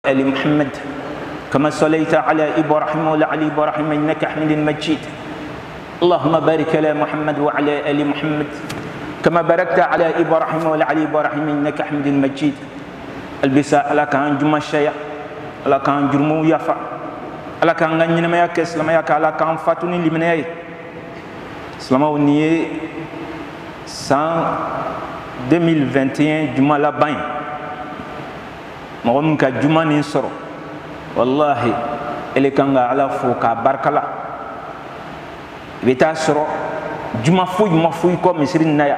آل محمد كما صليت على إبراهيم وعلى آل إبراهيم إنك حميد مجيد اللهم بارك على محمد وعلى آل محمد كما باركت على إبراهيم وعلى آل إبراهيم إنك حميد مجيد البساء على كان جمع الشيء على كان جرمو يفا على كان غنينا ما يكسل ما يك على كان فاتوني لمناي سلام ونيه 2021 جمع لا باين مغم كا جمع نصر والله اللي كان على فوق باركلا بيتا سرو جمع فوي ما فوي كم مسرين نايا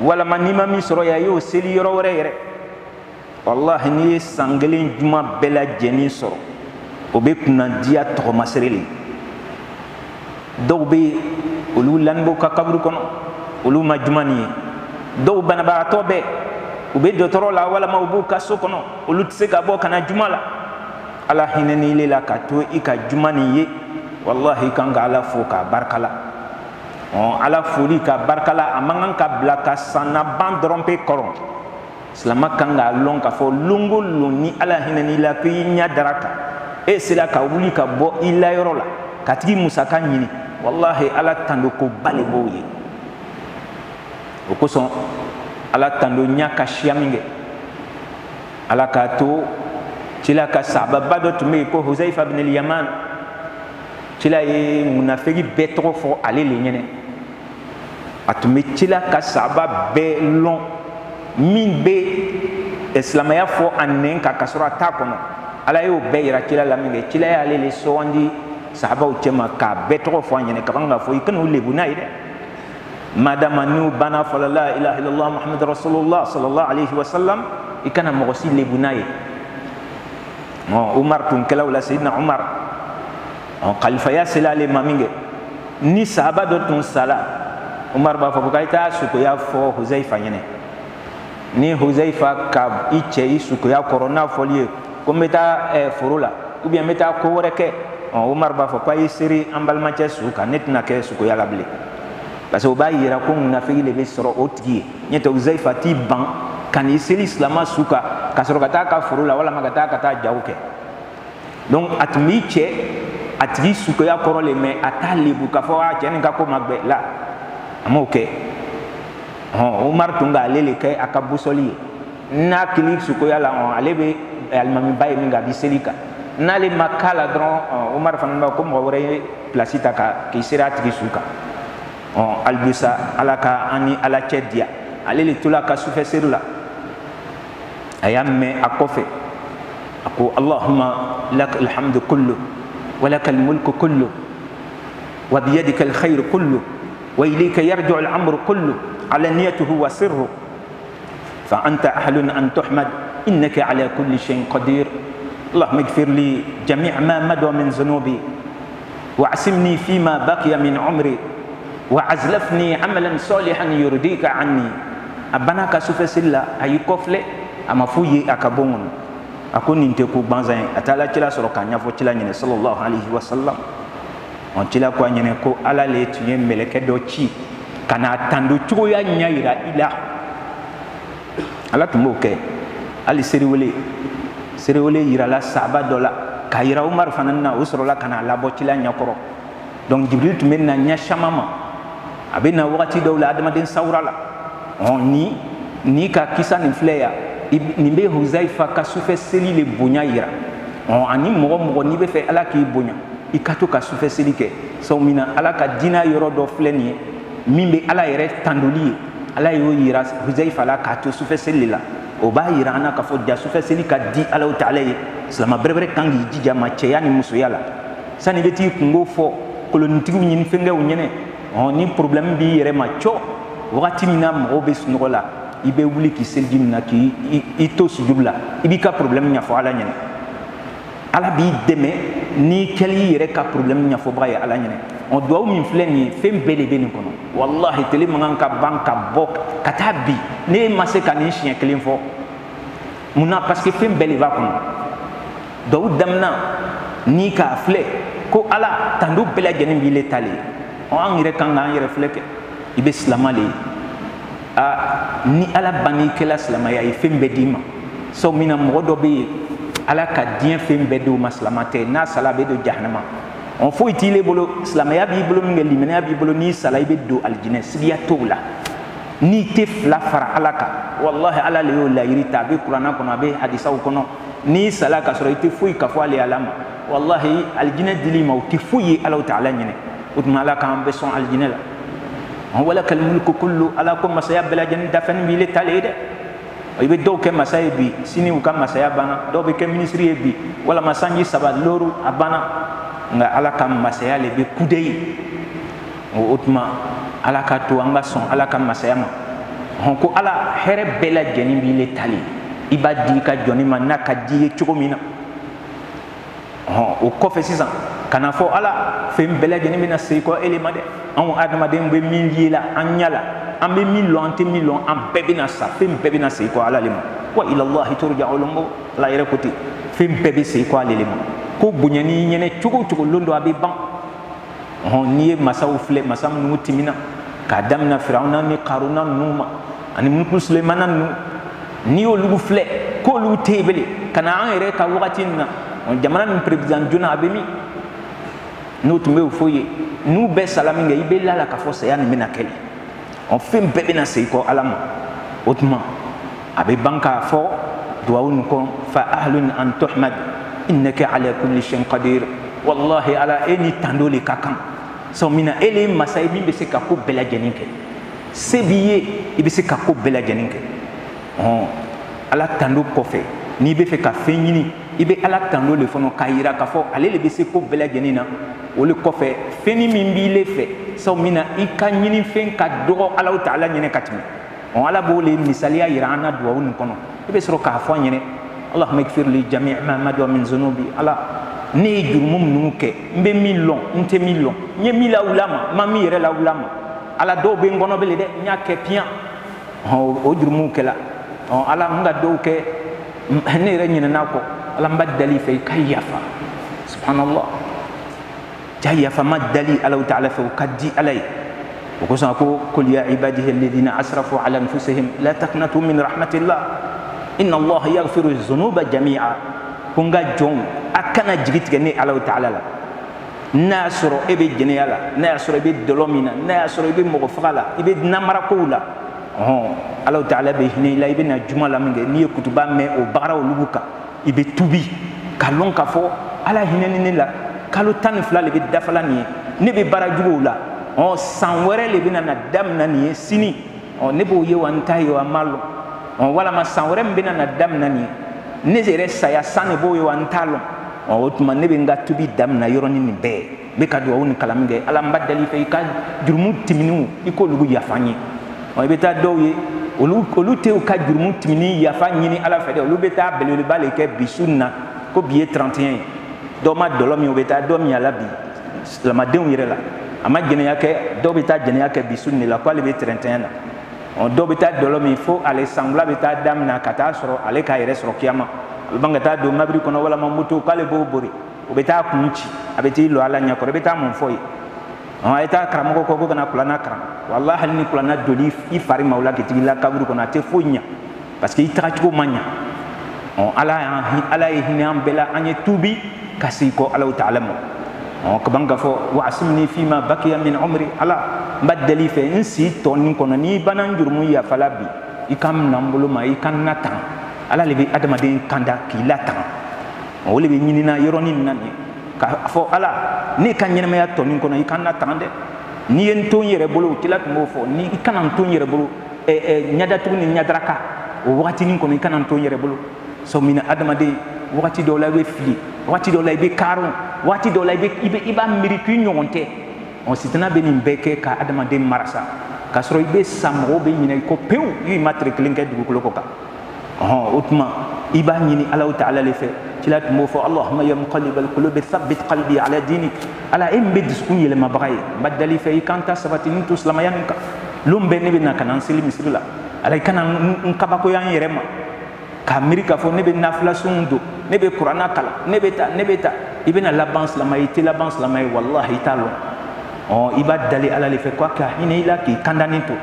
ولا ما نيما مسرو يا يو سلي يرو ريره والله ني سانغلين جمع بلا جني سرو وبيكنا ديا تو مسريلي دو بي ولو لانبو كقبر كنو ولو ما جماني دو بنا باراتو بي وبي دوترو لا ولا ما وبو كاسو كنو ولو تسيكا بو كنا جمالا ala hinani lela ka to ika jumani ye wallahi kanga ala foka barkala on ala foli ka barkala amangan ka blaka sana bandrompe koron selama kanga lon ka fo lungu luni ala hinani la ki nya daraka e sila ka wuli ka bo ila yorola katigi musaka nyini wallahi ala tando ko bale boye o koson ala tando nya ka shiaminge ala ka to cila ka sahaba bado tume ko Huzaifa ibn al-Yaman cila ye munafiki betro fo ale le nyene atume cila ka sahaba be long min be islamaya fo annen ka kasura ta kono ala yo be ira cila la minge cila ya ale le sondi sahaba o tema ka betro fo nyene ka banga fo ikano le bunai de madama nu bana fa la ilaha illallah muhammad rasulullah sallallahu alaihi wasallam ikana mo si le bunai Umar tun kala wala Sayyidina Umar khalifa ya silale maminge ni sahaba do tun sala Umar ba fa bukaita suko ya fo Huzaifa nyene ni Huzaifa ka iche isuko ya corona folie ko meta furula ou bien meta ko woreke Umar ba fa pa yisiri ambal mache suka netna ke suko ya lable parce que ba yira ko munafiki le be soro otigi nyete Huzaifa ti ban kan yisiri islama suka kasoro kata ka furula wala magata kata jawke donc atmiche atgi suko ya korole me atali bu ka fo a chen ka ko magbe la amoke Umar tunga lele kay akabusoli na kili suko ya la alebe almami baye minga biselika na le makala dron Umar fanba ko mo wore placita ka kisira atgi suka albisa alaka ani ala chedia alele tula ka sufe serula أيام أقفي أقول اللهم لك الحمد كله ولك الملك كله وبيدك الخير كله وإليك يرجع الأمر كله على نيته وسره فأنت أهل أن تحمد إنك على كل شيء قدير اللهم اغفر لي جميع ما مضى من ذنوبي وعصمني فيما بقي من عمري وعزلفني عملا صالحا يرضيك عني أبناك سفسلا أي كفله ama fuyi akabongon akoni nte ku banzan atala cila soro kanya fo cila nyene sallallahu alaihi wasallam on cila ko nyene ko ala le tuye meleke do ci kana tandu cugo ya nyaira ila ala tumboke ali seriwele yira la sahaba dola kayira Umar fananna usro la kana la bo cila nyakoro donc jibril tumenna nya shamama abena wakati dawla adama den sawrala on ni ka kisani fleya nimbe Huzaifa ka sufe seli le bonya yira ani mogo ni be fe ala ki bonya ikato ka sufe seli ke so mina ala ka dina yoro do fleni mimbe ala yere tandoli ala yo yira Huzaifa la ka to sufe seli la o ba yira ana ka fo ja sufe seli ka di ala ta'ala islama bebre kangi jija ma cheyani muso yala sani beti kungo fo kolonitigu nyin fenge unyene ni problème bi yere ma cho wakati mina mo be sunola ibe wuli ki seldim na ki ito sujubla ibika problème nya fo ala nyene ala bi deme ni keli yere ka problème nya fo baye ala nyene on doit min fleni fem bele beni kono wallahi tele mangan ka banka bok katabi ne masse kan chien kelin fo muna parce que fem bele va kono do damna ni ka fle ko ala tandu bela jeni bi le tali on yere kan nga yere fleke ibe islamale ni ala bani kela silama ya ifembe dima so mina modo be ala ka diɲɛ fɛn bɛɛ d'o ma silamɛ tɛ n'a sala a bɛ don jahanama on foyi t'i le bolo silamɛya b'i bolo min kɛ limaniya b'i bolo n'i sala i bɛ don alijinɛ sigiya t'o la n'i tɛ fila fara ala kan wallahi ala le y'o laɲini ta a bɛ kuranna kɔnɔ a bɛ hadisaw kɔnɔ n'i sala ka sɔrɔ i tɛ foyi ka fɔ ale ala ma wallahi alijinɛ dili ma o tɛ foyi ye ala ta'ala ɲinɛ o tuma ala k'an bɛ sɔn alijinɛ la wala kal mulku kullu ala ko masaya bɛɛ lajɛlen dafɛn b'i le ta le ye dɛ i bɛ dɔw kɛ masa ye bi sini u ka masaya banna dɔw bɛ kɛ minisiri ye bi walama sanji saba lɔɔri a banna nka ala ka masaya le bɛ kude ye o tuma ala ka to an ka sɔn ala ka masaya ma ko ala hɛrɛ bɛɛ lajɛlen b'i le tali i b'a di i ka jɔnni ma n'a ka di ye cogo min na o kɔfɛ sisan kana fɔ ala fɛn bɛɛ lajɛlen bɛna segin kɔ ele ma dɛ anw adamaden bɛ min ye la an ɲɛ la an bɛ min lɔn an tɛ min lɔn an bɛɛ bɛna sa fɛn bɛɛ bɛna segin kɔ ala le ma wa ilallahi turja'ul umur ala yɛrɛ ko ten fɛn bɛɛ bɛ segin kɔ ale le ma ko bonya n'i ɲɛnɛ cogo o cogo lon dɔ a bɛ ban n'i ye masaw filɛ masa minnu timina k'a daminɛ firawuna ni karuna ninnu ma ani mulku sulemana ninnu n'i y'olu filɛ k'olu tɛ yen bilen ka na an yɛrɛ ka wagati nin na jamana nin président jona a bɛ min n'o tun bɛ o fɔ ye n'u bɛɛ sala min kɛ i bɛ lala k'a fɔ saya nin bɛna kɛ fɛn bɛɛ bɛna segin kɔ ala ma o tuma a bɛ ban k'a fɔ duwawu nin kɔn fa ahlun an tuhmad innaka ala kulli shay'in qadir wallahi ala e ni tando le ka kan sɔn min na e le masa ye min bɛ se ka ko bɛɛ lajɛlen kɛ se b'i ye i bɛ se ka ko bɛɛ lajɛlen kɛ ala tando kɔfɛ n'i bɛ fɛ ka fɛn ɲini i bɛ ala tando le fɔlɔ k'a yira k'a fɔ ale le bɛ se ko bɛɛ lajɛlen na o le kɔfɛ fɛn min b'i le fɛ sɔn min na i ka ɲini fɛn ka dɔgɔ ala ta'ala ɲɛnɛ ka tɛmɛ ala b'o le misaliya yira an na duwawu nin kɔnɔ i bɛ sɔrɔ k'a fɔ an ɲɛnɛ allahumma ighfir li jami' ma madwa min zunubi ala ne ye jurumu minnu kɛ n bɛ min lɔn n tɛ min lɔn n ye min lawula ma n ma min yɛrɛ lawula ma ala dɔw bɛ n kɔnɔ bele dɛ n y'a kɛ piyan o jurumuw kɛla ala n ka dɔw kɛ ne yɛrɛ ɲinɛna kɔ ala n ba dali fɛ i ka yafa subhanallah ja yafa ma dali ala ta'ala fɛ o ka di ala ye o kosɔn a ko qul ya ibadihi alladhina asrafu ala anfusihim la taqnatu min rahmatillah inna allaha yaghfiru dhunuba jami'a ko n ka jɔnw a kana jigi tigɛ ne ala ta'ala la n'a y'a sɔrɔ e bɛ jɛnɛya la n'a y'a sɔrɔ i bɛ dɔlɔ min na n'a y'a sɔrɔ i bɛ mɔgɔ faga la i bɛ namarakow la ala ta'ala bɛ hinɛ i la i bɛ na juma la min kɛ n'i ye kutuba mɛn o bagara olu kan i bɛ tubi ka lɔn k'a fɔ ala hinɛni ne la kalo 12 le bɛ dafala nin ye ne bɛ baara juguw la san wɛrɛ le bɛna na daminɛ nin ye sini ne b'o ye wa n t'a ye wa n m'a lɔn walama san wɛrɛ min bɛna na daminɛ nin ye ne yɛrɛ saya san ne b'o ye wa n t'a lɔn o tuma ne bɛ n ka tubi daminɛ yɔrɔnin nin bɛɛ n bɛ ka duwawu ni kalan min kɛ ala n ba dali fɛ i ka jurumu tɛmɛniw i k'olu yafa n ye i bɛ taa dɔw ye olu tɛ u ka jurumu tɛmɛni yafa ɲini ala fɛ dɛ olu bɛ taa belebeleba le kɛ bi su in na ko bi ye 31 ye dɔw ma dɔlɔ min u bɛ taa dɔ min a la bi silamɛdenw yɛrɛ la a ma jɛnɛya kɛ dɔw bɛ taa jɛnɛya kɛ bi su in de la k'ale bɛ 31 na dɔw bɛ taa dɔlɔ min fo ale sanfɛla bɛ taa daminɛ ka taa sɔrɔ ale k'a yɛrɛ sɔrɔ kiyama a bɛ ban ka taa don mabiri kɔnɔ walama moto k'ale b'o bori o bɛ taa kun ci a bɛ t'i lɔ ala ɲɛkɔrɔ i bɛ taa mun fɔ ye a ye taa karamɔgɔ kɔ ko kana kulanna karan walahi hali ni kulanna doli i fari ma o la k'i tigi la kaburu kɔnɔ a tɛ foyi ɲa parce que i tagacogo ma ɲa ala ye hinɛ an bɛɛ la an ye tuubi ka segin kɔ ala ta'ala ma ka ban ka fɔ wa'asimni fima baqiya min umri ala n ba deli fɛ n si tɔ nin kɔnɔ n'i banna n jurumu yafala bi i ka minɛ n bolo ma i ka n lataga ala le bɛ adamaden kanda k'i lataga o le bɛ ɲinina yɔrɔnin na nin k'a fɔ ala ne ka ɲɛnamaya tɔ nin kɔnɔ i ka n lataga dɛ n'i ye n to n yɛrɛ bolo kila tun b'o fɔ ni i kana n to n yɛrɛ bolo ɲadatugu ni ɲadaraka o wagatinin kɔnɔ i kana n to n yɛrɛ bolo sɔ mina adamaden wagati dɔw la i bɛ fili wagati dɔw la i bɛ kaaron wagati dɔw la i b'a miiri k'i ɲɔgɔn tɛ sitina bɛ nin bɛɛ kɛ ka adamaden marasa k'a sɔrɔ i bɛ sa mɔgɔw bɛ ɲinɛ i kɔ pewu i ma tile kelen kɛ dugukolo kɔ kan o tuma i b'a ɲini ala ta'ala le fɛ cila tun b'o fɔ allahumma ya muqallibal qulubi thabbit qalbi ala dinik ala e min bɛ dusukun yɛlɛmabaga ye n b'a dali fɛ i kan ta sabati nin to silamɛya nin kan lon bɛɛ ne bɛ na ka na n seli misiri la ala i kana n kabakoya n yɛrɛ ma k'a miiri k'a fɔ ne bɛ nafila sun don ne bɛ kuranna kalan ne bɛ taa i bɛna laban silamɛ i tɛ laban silamɛ ye walahi i t'a lɔn i b'a dali ala le fɛ ko a ka hinɛ i la k'i kandanin to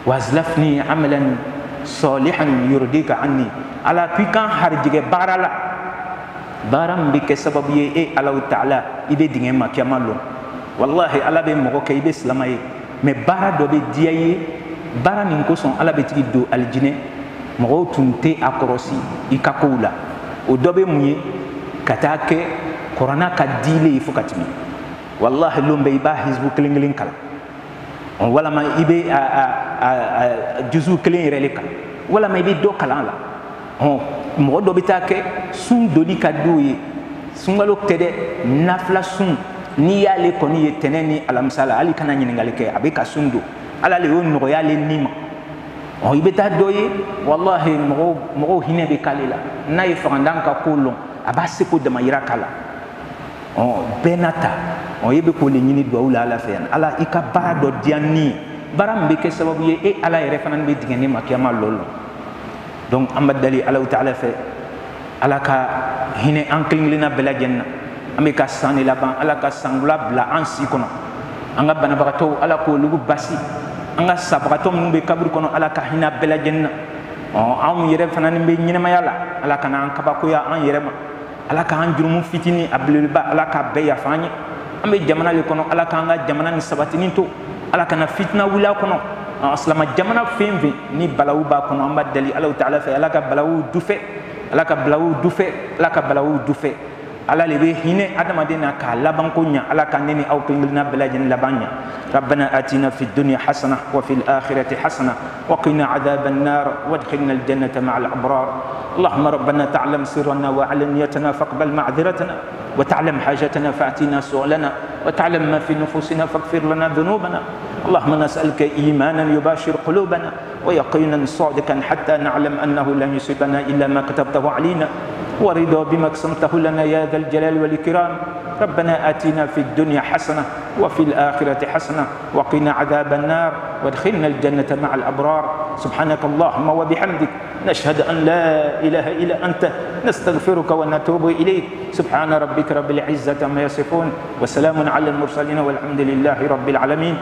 wazlafni amalan salihan yurdika anni ala k'i kan harijigɛ baara la baram bi ke sababu ye e Allah Ta'ala ibe dingen ma kiyamalo wallahi Allah be mo ko ibe islamaye mais bara do be diaye bara nin ko son Allah be tigi do aljine mo tunte akorosi ikakula o do be muye katake corona ka dile ifo katimi wallahi lombe iba hizbu klinglin kala wala ma ibe juzu klin relika wala ma ibe do kala la mo do bitake sun doli kadoye sungalo tede nafla sun ni yale koni yeteneni alamsala ali kana nyingali ke abika sundo ala le on no yale nima ibeta doye wallahi mo hine be kalila na ifandan ka kolon abase ko de mayira kala benata yebe ko le nyini do wala ala fen ala ikaba do diani baram be ke sababu ye e ala yere fanan be digene makiyama lolo donc ambadali Allah Ta'ala fait alaka hine anklingina belajenna amika sani laban alaka sangula bla ansi kono anga banabagato alako lugu basi anga sabagato mbe kabur kono alaka hina belajenna am yere fanani be nyinema yala alaka na ankabako ya an yere ma alaka an jurumu fitini ablulba alaka be ya fani ambe jamana le kono alaka anga jamana ni sabatini to alaka na fitna wula kono aslama jamana fembe ni balawu ba kono amba dali Allah Ta'ala fa alaka balawu dufe alaka balawu dufe alaka balawu dufe ala lebe hine adama dina ka laban kunya alaka nini au pingilna belajin labanya rabbana atina fid dunya hasana wa fil akhirati hasana wa qina adhaban nar wadkhilna al jannata ma'al abrar اللهم ربنا تعلم سرنا وعلانيتنا فاقبل معذرتنا وتعلم حاجتنا فأتنا سؤلنا وتعلم ما في نفوسنا فاغفر لنا ذنوبنا اللهم نسألك إيمانا يباشر قلوبنا ويقينا صادقا حتى نعلم أنه لن يصيبنا إلا ما كتبته علينا ورضا بما قسمته لنا يا ذا الجلال والإكرام ربنا آتنا في الدنيا حسنة وفي الآخرة حسنة وقنا عذاب النار وادخلنا الجنة مع الأبرار سبحانك اللهم وبحمدك نشهد أن لا إله إلا أنت نستغفرك ونتوب إليك سبحان ربك رب العزة عما يصفون وسلام على المرسلين والحمد لله رب العالمين.